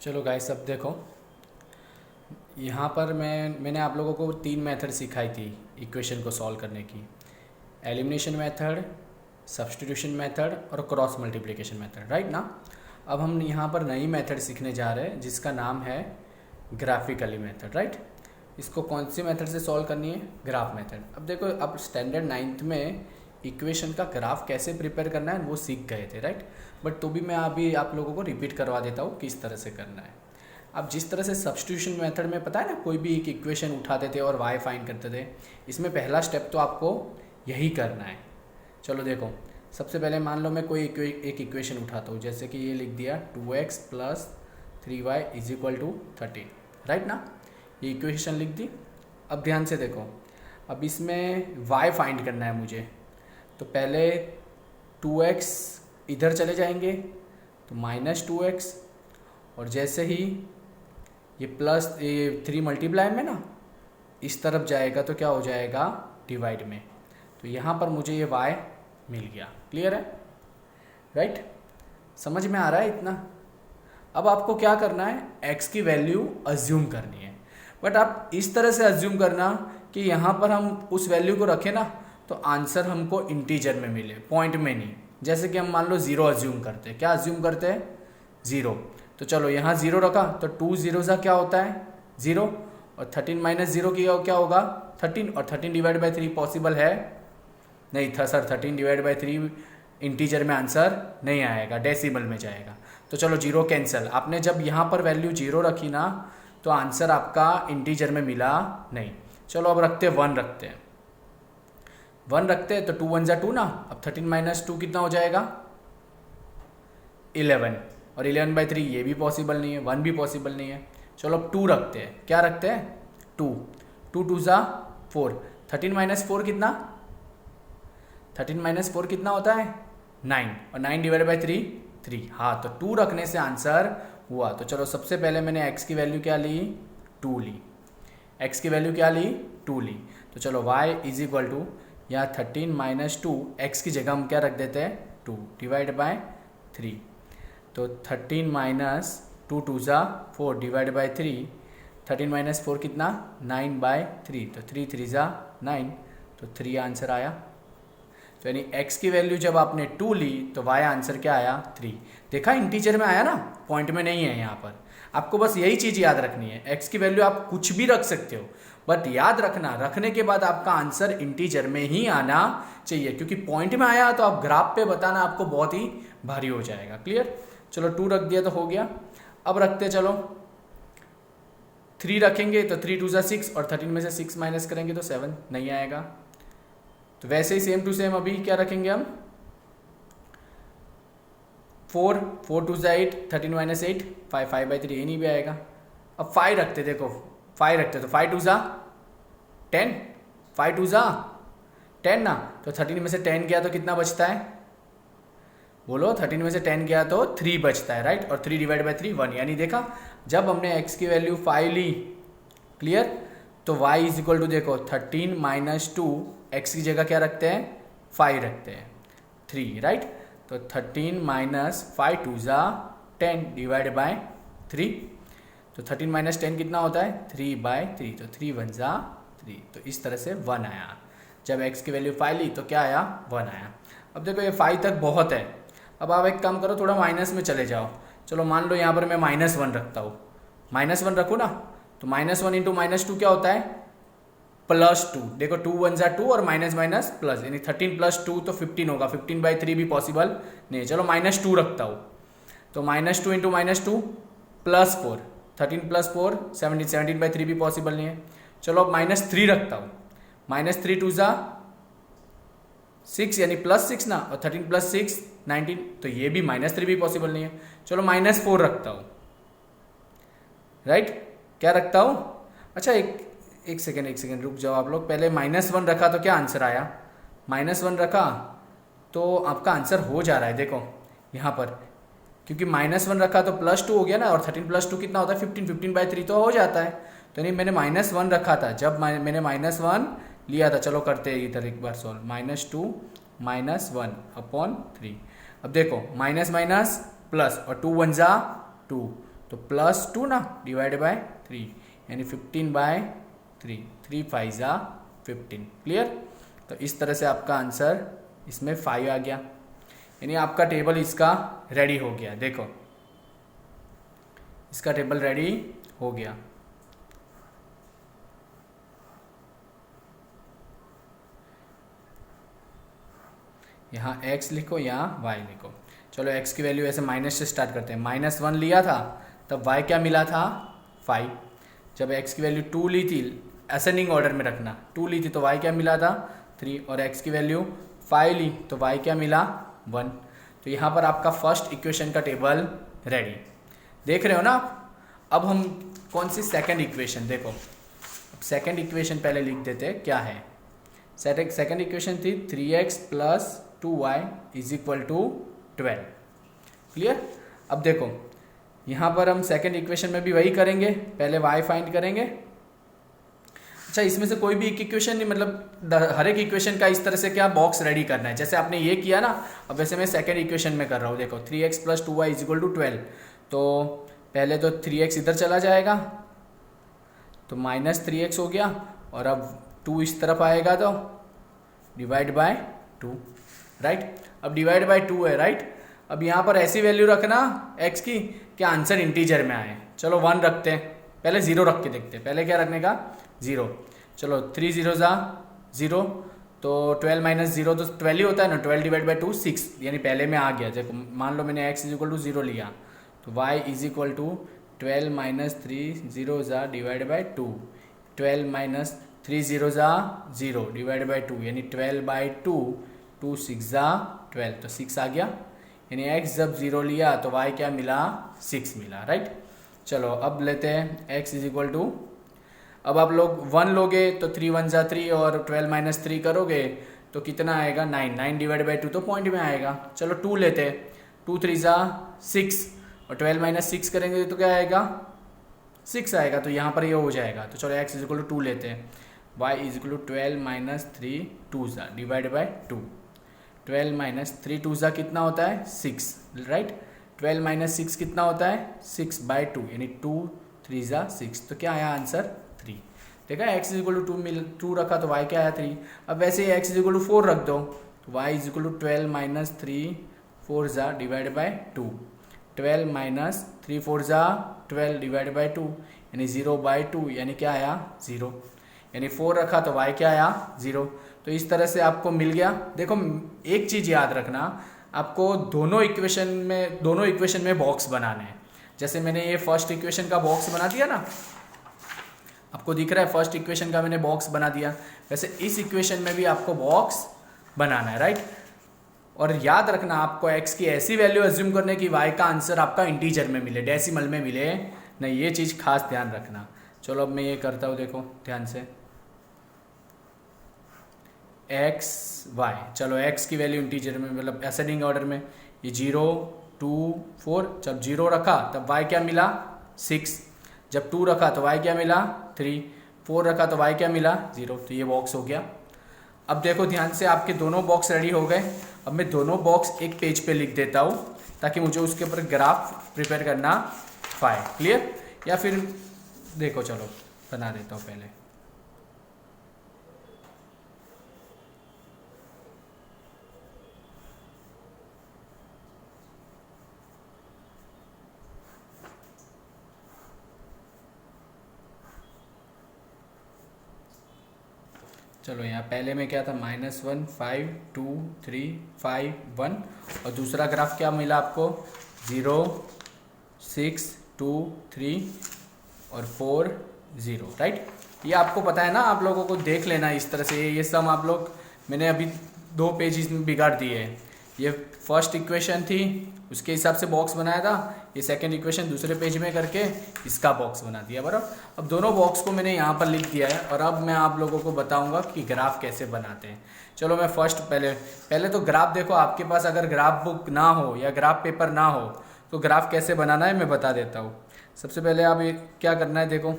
चलो गाइस, अब देखो यहाँ पर मैंने आप लोगों को 3 मेथड सिखाई थी इक्वेशन को सॉल्व करने की। एलिमिनेशन मेथड, सब्स्टिट्यूशन मेथड और क्रॉस मल्टीप्लिकेशन मेथड, राइट ना। अब हम यहाँ पर नई मेथड सीखने जा रहे हैं जिसका नाम है ग्राफिकली मेथड, राइट। इसको कौन सी मेथड से सॉल्व करनी है? Graph method. अब देखो, अब स्टैंडर्ड 9th में इक्वेशन का ग्राफ कैसे प्रिपेयर करना है वो सीख गए थे, राइट। बट तो भी मैं अभी आप लोगों को रिपीट करवा देता हूँ किस तरह से करना है। अब जिस तरह से सब्स्टिट्यूशन मेथड में पता है ना, कोई भी एक इक्वेशन उठाते थे और वाई फाइंड करते थे, इसमें पहला स्टेप तो आपको यही करना है। चलो देखो, सबसे पहले मान लो मैं कोई एक इक्वेशन उठाता हूँ, जैसे कि ये लिख दिया 2x + 3y = 13, राइट ना। ये इक्वेशन लिख दी। अब ध्यान से देखो, अब इसमें y फाइंड करना है मुझे, तो पहले 2x इधर चले जाएंगे तो -2x, और जैसे ही ये प्लस ये 3 मल्टीप्लाई में ना इस तरफ जाएगा तो क्या हो जाएगा? डिवाइड में। तो यहाँ पर मुझे ये y मिल गया। क्लियर है, राइट? समझ में आ रहा है इतना? अब आपको क्या करना है, x की वैल्यू अज्यूम करनी है। बट आप इस तरह से अज्यूम करना कि यहाँ पर हम उस वैल्यू को रखें ना तो आंसर हमको इंटीजर में मिले, पॉइंट में नहीं। जैसे कि हम मान लो 0 अज्यूम करते हैं। क्या अज्यूम करते हैं? 0। तो चलो यहाँ 0 रखा तो 2 0 सा क्या होता है? 0, और 13 - 0 की क्या होगा? 13, और 13 / 3 पॉसिबल है? नहीं था सर, 13 / 3 इंटीजर में आंसर नहीं आएगा, डेसिमल में जाएगा। तो चलो 0 कैंसिल। आपने जब यहाँ पर वैल्यू 0 रखी ना तो आंसर आपका इंटीजर में मिला नहीं। चलो अब रखते हैं 1 रखते हैं, 1 रखते हैं तो 2 1 = 2 ना। अब 13 - 2 कितना हो जाएगा? 11, और 11/3 ये भी पॉसिबल नहीं है, 1 भी पॉसिबल नहीं है। चलो अब 2 रखते हैं। क्या रखते हैं? 2 2 2 = 4। 13 - 4 कितना? 13 - 4 कितना होता है? 9, और 9 / 3 3। हाँ, तो 2 रखने से आंसर हुआ। तो चलो सबसे पहले मैंने x की वैल्यू क्या ली? 2 ली। x की वैल्यू क्या ली? 2 ली। तो चलो y = या 13 - 2, x की जगह हम क्या रख देते हैं? 2 / 3। तो 13 - 2 2 = 4 / 3। 13 - 4 कितना? 9/3। तो 3 3 = 9, तो 3 आंसर आया। तो यानी x की वैल्यू जब आपने 2 ली तो y आंसर क्या आया? 3। देखा, इंटीजर में आया ना, पॉइंट में नहीं है। यहाँ पर आपको बस यही चीज़ याद रखनी है, x की वैल्यू आप कुछ भी रख सकते हो, बट याद रखना रखने के बाद आपका आंसर इंटीजर में ही आना चाहिए, क्योंकि पॉइंट में आया तो आप ग्राफ पे बताना आपको बहुत ही भारी हो जाएगा। क्लियर? चलो 2 रख दिया तो हो गया। अब रखते चलो 3 रखेंगे तो 3 2 = 6, और 13 में से 6 माइनस करेंगे तो 7 नहीं आएगा। तो वैसे ही सेम टू सेम अभी क्या रखेंगे हम? 4 4 2 = 8, 13 - 8 5 5/3, ये नहीं भी आएगा। अब 5 रखते, देखो 5 रखते तो 5 2 = 10, 5 2 = 10 ना। तो 13 में से 10 गया तो कितना बचता है? बोलो, 13 में से 10 गया तो 3 बचता है, राइट। और 3 / 3 1। यानी देखा, जब हमने x की वैल्यू 5 ली, क्लियर, तो y = देखो 13 - 2, x की जगह क्या रखते हैं? 5 रखते हैं, 3, राइट। तो 13 - 5 2 = 10 / 3। तो 13 - 10 कितना होता है? 3/3। तो 3 1 = 3। तो इस तरह से 1 आया। जब x की वैल्यू 5 ली तो क्या आया? 1 आया। अब देखो ये 5 तक बहुत है। अब आप एक काम करो, थोड़ा माइनस में चले जाओ। चलो मान लो यहाँ पर मैं -1 रखता हूँ, -1 रखूँ ना, तो -1 × -2 क्या होता है? +2। देखो 2 1 = 2, और माइनस माइनस प्लस, यानी 13 + 2 तो 15 होगा। 15/3 भी पॉसिबल नहीं। चलो -2 रखता हूँ, तो -2 × -2 +4, 13 + 4 17, 17/3 भी पॉसिबल नहीं है। चलो अब -3 रखता हूँ, -3 2 = 6, यानी +6 ना, और 13 + 6 19, तो ये भी -3 भी पॉसिबल नहीं है। चलो -4 रखता हूँ, राइट। क्या रखता हूँ? अच्छा, एक सेकेंड रुक जाओ आप लोग। पहले -1 रखा तो क्या आंसर आया? -1 रखा तो आपका आंसर हो जा रहा है, देखो यहाँ पर, क्योंकि -1 रखा तो +2 हो गया ना, और 13 + 2 कितना होता है? 15, 15/3 तो हो जाता है। तो नहीं, मैंने -1 रखा था जब मैंने -1 लिया था। चलो करते हैं इधर एक बार सॉल्व। -2 - 1/3। अब देखो माइनस माइनस प्लस, और 2 1 = 2, तो +2 ना डिवाइड बाय 3 यानी 15/3, 3 5 जा 15। क्लियर? तो इस तरह से आपका आंसर इसमें 5 आ गया, यानी आपका टेबल इसका रेडी हो गया। देखो इसका टेबल रेडी हो गया। यहाँ x लिखो, यहाँ y लिखो। चलो x की वैल्यू ऐसे माइनस से स्टार्ट करते हैं। -1 लिया था तब y क्या मिला था 5। जब x की वैल्यू 2 ली थी, असेंडिंग ऑर्डर में रखना, 2 ली थी तो y क्या मिला था 3, और x की वैल्यू 5 ली तो y क्या मिला 1। तो यहाँ पर आपका फर्स्ट इक्वेशन का टेबल रेडी। देख रहे हो ना आप? अब हम कौन सी सेकंड इक्वेशन, देखो अब सेकंड इक्वेशन पहले लिख देते हैं क्या है। सेकंड इक्वेशन थी 3x + 2y = 12। क्लियर? अब देखो यहाँ पर हम सेकंड इक्वेशन में भी वही करेंगे, पहले y फाइंड करेंगे। अच्छा, इसमें से कोई भी एक इक्वेशन नहीं, मतलब हर एक इक्वेशन का इस तरह से क्या बॉक्स रेडी करना है। जैसे आपने ये किया ना, अब वैसे मैं सेकंड इक्वेशन में कर रहा हूँ। देखो 3x + 2y = 12, तो पहले तो 3x इधर चला जाएगा तो -3x हो गया, और अब 2 इस तरफ आएगा तो डिवाइड बाय 2, राइट। अब डिवाइड बाय 2 है, राइट। अब यहाँ पर ऐसी वैल्यू रखना x की क्या आंसर इंटीजर में आए। चलो 1 रखते हैं, पहले 0 रख के देखते हैं। पहले क्या रखने का 0। चलो 3 0 ज़ा 0, तो 12 - 0 तो 12 ही होता है ना। 12 डिवाइड बाय 2 6, यानी पहले में आ गया। देखो मान लो मैंने x = 0 लिया तो y = 12 - 3 0 ज़ा डिवाइड बाय 2, 12 - 3 0 ज़ा 0 डिवाइड बाय 2, यानी 12/2, 2 6 ज़ा 12, तो 6 आ गया। यानी x जब 0 लिया तो y क्या मिला 6 मिला, राइट। चलो अब लेते हैं x = अब आप लोग 1 लोगे तो 3 1 ज़ा 3, और 12 - 3 करोगे तो कितना आएगा 9, 9 डिवाइड बाय 2 तो पॉइंट में आएगा। चलो 2 लेते हैं, 2 3 ज़ा 6, और 12 - 6 करेंगे तो क्या आएगा 6 आएगा, तो यहाँ पर ये हो जाएगा। तो चलो x = 2 लेते हैं, y = 12 - 3 2 ज़ा डिवाइड बाय 2, 12 - 3 2 ज़ा कितना होता है 6, राइट। 12 - 6 कितना होता है 6/2, यानी 2 3 ज़ा 6, तो क्या आया आंसर 3। देखा x = 2 रखा तो y क्या आया 3। अब वैसे ही x = 4 रख दो तो y = 12 - 3 4 ज़ा डिवाइड बाय 2, 12 - 3 4 ज़ा 12 डिवाइड बाय 2, यानी 0/2, यानी क्या आया 0। यानी 4 रखा तो y क्या आया 0। तो इस तरह से आपको मिल गया। देखो एक चीज़ याद रखना, आपको दोनों इक्वेशन में बॉक्स बनाने हैं। जैसे मैंने ये फर्स्ट इक्वेशन का बॉक्स बना दिया ना, आपको दिख रहा है फर्स्ट इक्वेशन का मैंने बॉक्स बना दिया, वैसे इस इक्वेशन में भी आपको बॉक्स बनाना है, राइट। और याद रखना आपको x की ऐसी वैल्यू एज्यूम करने की y का आंसर आपका इंटीजर में मिले, डेसिमल में मिले नहीं, ये चीज़ खास ध्यान रखना। चलो अब मैं ये करता हूँ, देखो ध्यान से x y, चलो x की वैल्यू इंटीजर में, मतलब असेंडिंग ऑर्डर में, ये 0 2 4, जब 0 रखा तब y क्या मिला 6, जब 2 रखा तो y क्या मिला 3, 4 रखा तो y क्या मिला 0, तो ये बॉक्स हो गया। अब देखो ध्यान से, आपके दोनों बॉक्स रेडी हो गए। अब मैं दोनों बॉक्स एक पेज पे लिख देता हूँ ताकि मुझे उसके ऊपर ग्राफ प्रिपेयर करना पाए। क्लियर? या फिर देखो चलो बना देता हूँ पहले। चलो यहाँ पहले में क्या था -1 5 2 3 5 1, और दूसरा ग्राफ क्या मिला आपको 0 6 2 3 और 4 0, राइट। ये आपको पता है ना, आप लोगों को देख लेना इस तरह से। ये सम आप लोग, मैंने अभी 2 पेज में बिगाड़ दिए हैं। ये फर्स्ट इक्वेशन थी, उसके हिसाब से बॉक्स बनाया था। ये सेकंड इक्वेशन दूसरे पेज में करके इसका बॉक्स बना दिया, बराबर। अब दोनों बॉक्स को मैंने यहाँ पर लिख दिया है, और अब मैं आप लोगों को बताऊंगा कि ग्राफ कैसे बनाते हैं। चलो मैं फर्स्ट पहले तो ग्राफ देखो, आपके पास अगर ग्राफ बुक ना हो या ग्राफ पेपर ना हो तो ग्राफ कैसे बनाना है मैं बता देता हूँ। सबसे पहले आप ये क्या करना है, देखो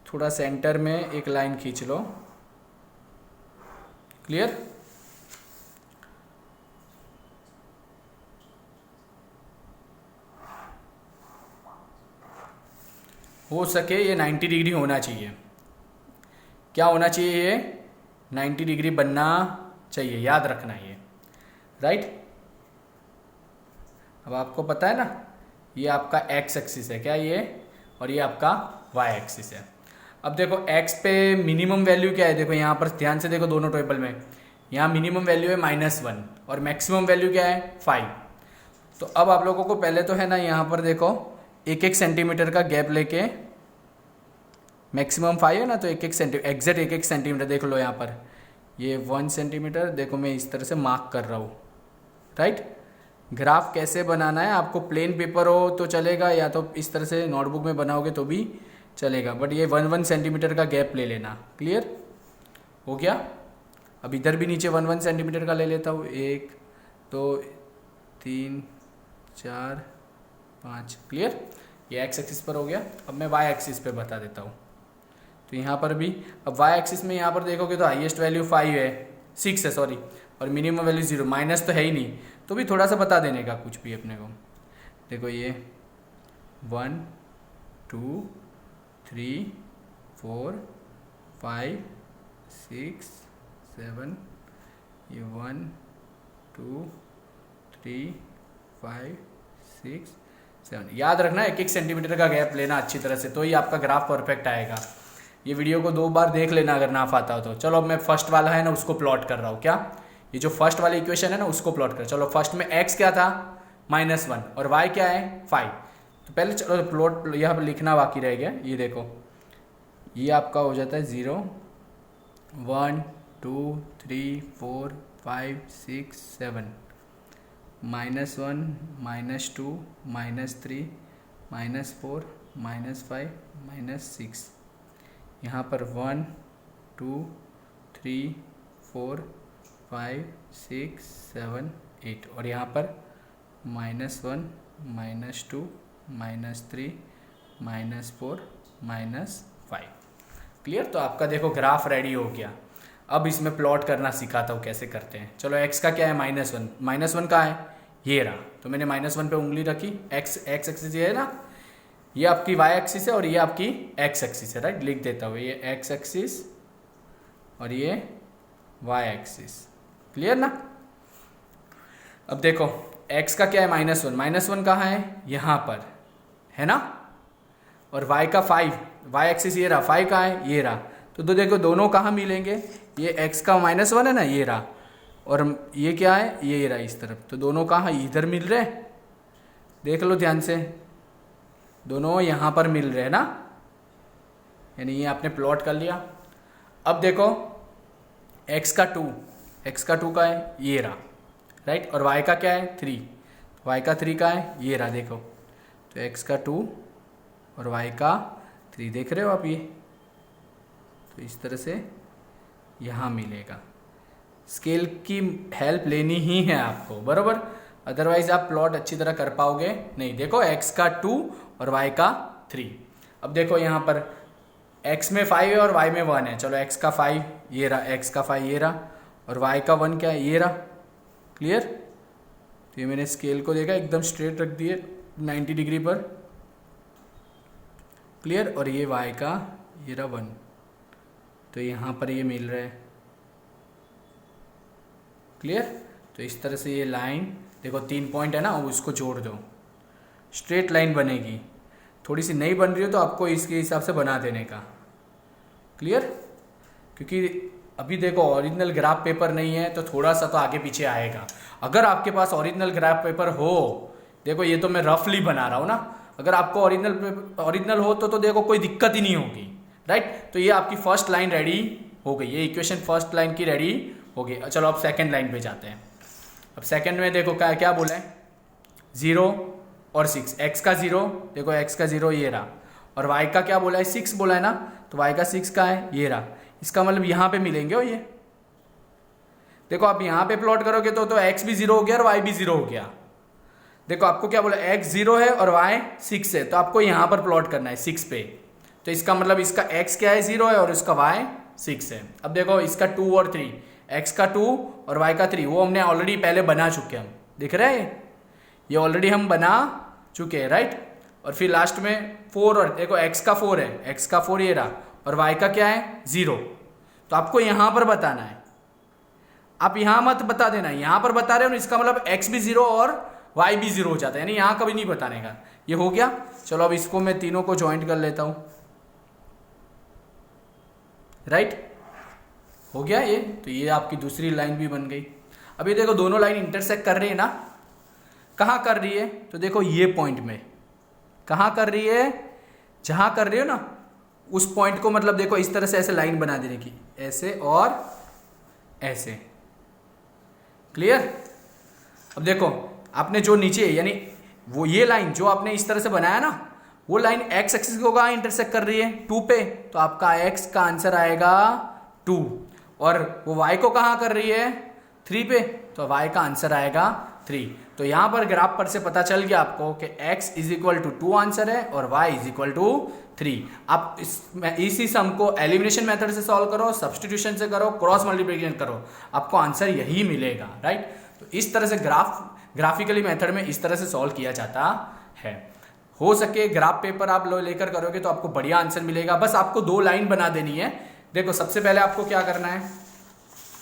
थोड़ा सेंटर में एक लाइन खींच लो। क्लियर? हो सके ये 90 डिग्री होना चाहिए। क्या होना चाहिए? ये 90 डिग्री बनना चाहिए, याद रखना ये, राइट। अब आपको पता है ना, ये आपका एक्स एक्सिस है क्या ये, और ये आपका वाई एक्सिस है। अब देखो एक्स पे मिनिमम वैल्यू क्या है, देखो यहाँ पर ध्यान से देखो दोनों टेबल में, यहाँ मिनिमम वैल्यू है -1 और मैक्सिमम वैल्यू क्या है 5। तो अब आप लोगों को पहले तो है ना यहाँ पर देखो 1-1 सेंटीमीटर का गैप लेके, मैक्सिमम 5 है ना, तो 1-1 सेंटीमीटर, एग्जैक्ट 1-1 सेंटीमीटर देख लो यहाँ पर, ये 1 सेंटीमीटर देखो मैं इस तरह से मार्क कर रहा हूँ, राइट। ग्राफ कैसे बनाना है, आपको प्लेन पेपर हो तो चलेगा, या तो इस तरह से नोटबुक में बनाओगे तो भी चलेगा, बट ये 1-1 सेंटीमीटर का गैप ले लेना। क्लियर हो गया? अब इधर भी नीचे 1-1 सेंटीमीटर का ले लेता हूँ, 1 2 3 4 5। क्लियर? ये एक्स एक्सिस पर हो गया। अब मैं वाई एक्सिस पे बता देता हूँ। तो यहाँ पर भी अब वाई एक्सिस में यहाँ पर देखोगे तो हाईएस्ट वैल्यू 5 है, 6 है सॉरी, और मिनिमम वैल्यू 0, माइनस तो है ही नहीं, तो भी थोड़ा सा बता देने का कुछ भी अपने को। देखो ये 1 2 3 4 5 6 7, ये 1 2 3 5 6 7। याद रखना 1-1 सेंटीमीटर का गैप लेना अच्छी तरह से, तो ही आपका ग्राफ परफेक्ट आएगा। ये वीडियो को 2 बार देख लेना अगर ना आता हो तो। चलो अब मैं फर्स्ट वाला है ना उसको प्लॉट कर रहा हूँ। क्या ये जो फर्स्ट वाली इक्वेशन है ना उसको प्लॉट कर। चलो फर्स्ट में x क्या था -1 और y क्या है 5। तो पहले चलो प्लॉट यहाँ पर लिखना बाकी रह गया। ये देखो ये आपका हो जाता है 0 1 2 3 4 5 6 7, -1 -2 -3 -4 -5 -6। यहाँ पर 1 2 3 4 5 6 7 8, और यहाँ पर -1 -2 -3 -4 -5। क्लियर? तो आपका देखो ग्राफ रेडी हो गया। अब इसमें प्लॉट करना सिखाता हूँ कैसे करते हैं। चलो x का क्या है -1, -1 का है ये रहा, तो मैंने -1 पे उंगली रखी। x एक्सिस ये है ना, ये आपकी y एक्सिस है और ये आपकी x एक्सिस है, राइट। लिख देता हूँ ये x एक्सिस और ये y एक्सिस। क्लियर ना? अब देखो x का क्या है -1, -1 कहाँ है यहाँ पर है ना, और y का 5, y एक्सिस ये रहा, 5 कहाँ है ये रहा। तो देखो दोनों कहाँ मिलेंगे, ये x का -1 है ना ये रहा, और ये क्या है ये रहा इस तरफ। तो दोनों कहाँ इधर मिल रहे, देख लो ध्यान से, दोनों यहाँ पर मिल रहे हैं ना, यानी ये आपने प्लॉट कर लिया। अब देखो x का 2 का है ये रहा, राइट, और y का क्या है 3, y का 3 का है ये रहा। देखो तो x का 2 और y का 3 देख रहे हो आप ये, तो इस तरह से यहाँ मिलेगा। स्केल की हेल्प लेनी ही है आपको, बराबर, अदरवाइज आप प्लॉट अच्छी तरह कर पाओगे नहीं। देखो x का 2 और y का 3। अब देखो यहाँ पर x में 5 है और y में 1 है। चलो x का 5 ये रहा, x का 5 ये रहा, और y का 1 क्या है ये रहा। क्लियर? तो ये मैंने स्केल को देखा एकदम स्ट्रेट रख दिए 90 डिग्री पर। क्लियर? और ये y का ये रहा 1, तो यहाँ पर ये मिल रहा है। क्लियर? तो इस तरह से ये लाइन देखो 3 पॉइंट है ना, उसको जोड़ दो, स्ट्रेट लाइन बनेगी। थोड़ी सी नहीं बन रही हो तो आपको इसके हिसाब से बना देने का। क्लियर? क्योंकि अभी देखो ओरिजिनल ग्राफ पेपर नहीं है तो थोड़ा सा तो आगे पीछे आएगा। अगर आपके पास ओरिजिनल ग्राफ पेपर हो, देखो ये तो मैं रफली बना रहा हूँ ना, अगर आपको ओरिजिनल हो तो देखो कोई दिक्कत ही नहीं होगी, राइट। तो ये आपकी फर्स्ट लाइन रेडी हो गई, ये इक्वेशन फर्स्ट लाइन की रेडी हो गई। चलो अब सेकेंड लाइन पे जाते हैं। अब सेकेंड में देखो क्या क्या बोला है 0 और 6, x का 0, देखो x का 0 ये रहा, और y का क्या बोला है 6 बोला है ना, तो y का 6 का है ये रहा। इसका मतलब यहाँ पे मिलेंगे, और ये देखो आप यहाँ पे प्लॉट करोगे तो x भी 0 हो गया और y भी 0 हो गया। देखो आपको क्या बोला x 0 है और y 6 है, तो आपको यहाँ पर प्लॉट करना है 6 पे। तो इसका मतलब इसका x क्या है 0 है और इसका y 6 है। अब देखो इसका 2 और 3, x का 2 और y का 3 वो हमने ऑलरेडी पहले बना चुके हैं, हम दिख रहा है ये ऑलरेडी हम बना चुके हैं, राइट। और फिर लास्ट में 4 और देखो x का 4 है, x का 4 ये रहा और y का क्या है 0। तो आपको यहाँ पर बताना है, आप यहाँ मत बता देना, यहाँ पर बता रहे हो इसका मतलब x भी 0 और y भी 0 हो जाता है, यानी यहाँ कभी नहीं बताने का। ये हो गया। चलो अब इसको मैं तीनों को ज्वाइंट कर लेता हूँ, राइट, हो गया ये। तो ये आपकी दूसरी लाइन भी बन गई। अब ये देखो दोनों लाइन इंटरसेक्ट कर रही है ना, कहाँ कर रही है, तो देखो ये पॉइंट में, कहाँ कर रही है, जहाँ कर रही हो ना उस पॉइंट को, मतलब देखो इस तरह से ऐसे लाइन बना देने की, ऐसे और ऐसे, क्लियर। अब देखो आपने जो नीचे यानी वो ये लाइन जो आपने इस तरह से बनाया ना, वो लाइन x एक्सिस को कहाँ इंटरसेक्ट कर रही है 2 पे, तो आपका x का आंसर आएगा 2। और वो y को कहाँ कर रही है 3 पे, तो y का आंसर आएगा 3। तो यहाँ पर ग्राफ पर से पता चल गया आपको कि x is equal to 2 answer है और y इज इक्वल टू 3। आप इसी सम को एलिमिनेशन मेथड से सॉल्व करो, सब्स्टिट्यूशन से करो, क्रॉस मल्टीप्लिकेशन करो, आपको आंसर यही मिलेगा, राइट। तो इस तरह से ग्राफिकली मेथड में इस तरह से सॉल्व किया जाता है। हो सके ग्राफ पेपर आप लेकर करोगे तो आपको बढ़िया आंसर मिलेगा। बस आपको 2 लाइन बना देनी है। देखो सबसे पहले आपको क्या करना है,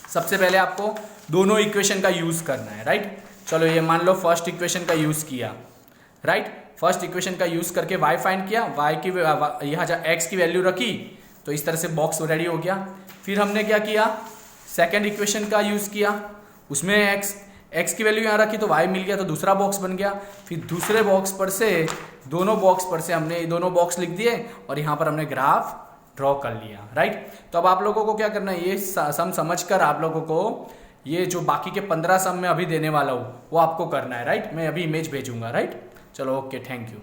सबसे पहले आपको दोनों इक्वेशन का यूज करना है, राइट। चलो ये मान लो फर्स्ट इक्वेशन का यूज किया, राइट। फर्स्ट इक्वेशन का यूज करके y फाइंड किया, y की यहाँ x की वैल्यू रखी तो इस तरह से बॉक्स रेडी हो गया। फिर हमने क्या किया, सेकेंड इक्वेशन का यूज किया, उसमें x की वैल्यू यहाँ रखी तो y मिल गया, तो दूसरा बॉक्स बन गया। फिर दूसरे बॉक्स पर से दोनों बॉक्स पर से हमने दोनों बॉक्स लिख दिए और यहाँ पर हमने ग्राफ ड्रॉ कर लिया, राइट। तो अब आप लोगों को क्या करना है, ये सम समझकर आप लोगों को ये जो बाकी के 15 सम में अभी देने वाला हूँ वो आपको करना है, राइट। मैं अभी इमेज भेजूंगा, राइट। चलो ओके, थैंक यू।